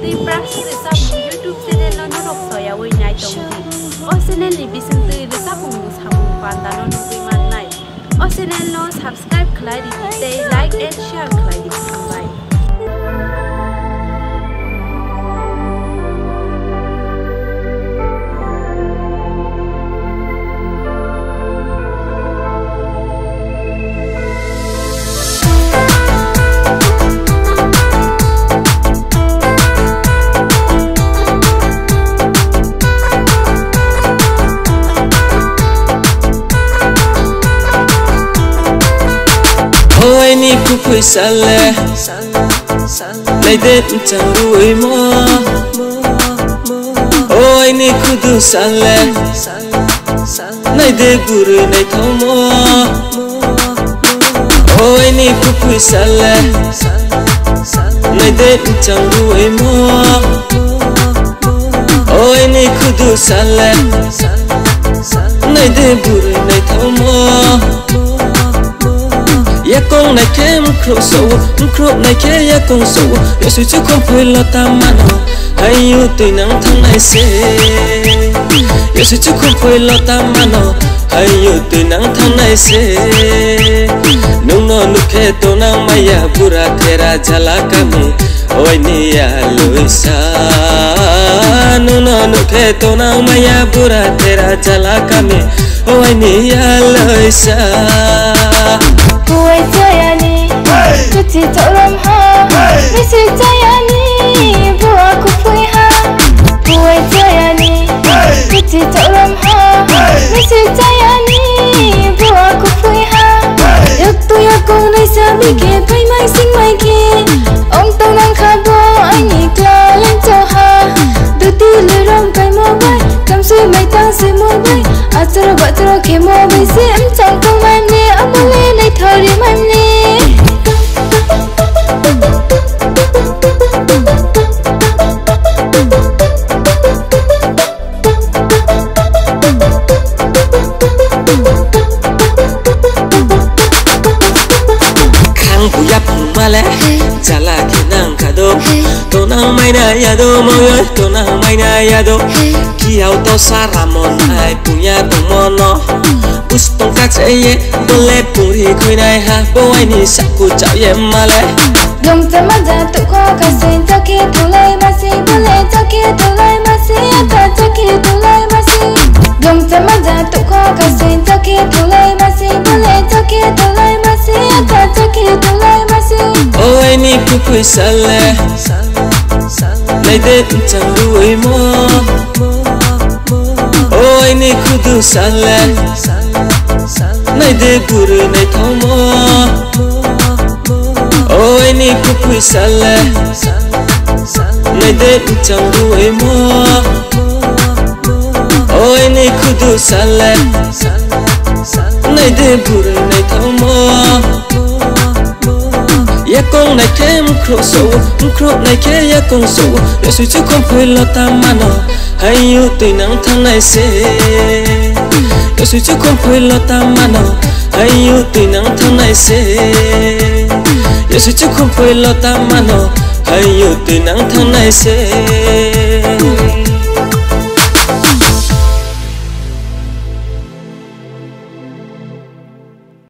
tùy practice để sao cùng YouTube channel nó đọc sỏi áo nhảy tổng gì. Ở channel này bị sinh tươi để sao cùng tham cùng quan ta nó tùy man này. Ở channel nó subscribe khai đi tê like and share khai đi tham lại. Ôi ni ku phui sale nay đến chẳng đuổi mơ ôi ni ku du sale nay để guru nay thâu mơ ôi ni ku phui sale nay đến chẳng đuổi mơ ôi ni ku du sale nay để guru nay thâu mơ ya con này kem khổ này ke ya con sầu ya suy chứ không phải lo ta mano hay yêu tùy nắng tháng này sẽ ya suy chứ không phải lo ta mano hay yêu tùy nắng tháng này sẽ nung no nuke to nang maya pura thera jala kami oi ni ya luisa nung no nuke to nang maya pura thera jala kami oi ni ya luisa Buổi chơi tôi chỉ chọn làm ha, mấy sự chơi bữa cũng vui ha. Buổi chơi tôi chỉ chọn làm ha, mấy sự chơi bữa cũng vui ha. Ước tôi cùng này sao bị kia phải mai sinh mai kia, ông tao đang khá bố anh nhị la lên cho ha. Đôi tí lời rong cái mơ bay, cảm suy mày tăng suy môi bay, à cho vợ cho khi mơ bay sẽ em chẳng công anh nè, ông muốn lên đây thời điểm anh nè. Male, jala kinang kado, tonang mai na yado moyo, tonang mai na yado, kiau to saramon ai punya tomono, bustong kacaye, boleh puri kui nai ha, boy ni saku cau ye male. Dong sama jatuh kau kasih cakit tulai masih boleh cakit tulai masih ada cakit tulai masih. Dong sama jatuh kau kasih cakit tulai masih boleh cakit tulai masih ada cakit tulai masih. Ôi ni ku phui sale nay đến chẳng đuổi mơ ôi ni ku du sale nay để guru nay thâu mơ ôi ni ku phui sale nay đến chẳng đuổi mơ ôi ni ku du sale nay để guru nay thâu mơ ya con này kem khổ này ke ya con sầu ya suy chứ không phải lo ta mano hay yêu tùy nắng tháng này sẽ ya suy chứ không phải lo ta mano hay yêu tùy nắng tháng này sẽ ya suy chứ không phải lo ta mano hay yêu tùy nắng tháng này sẽ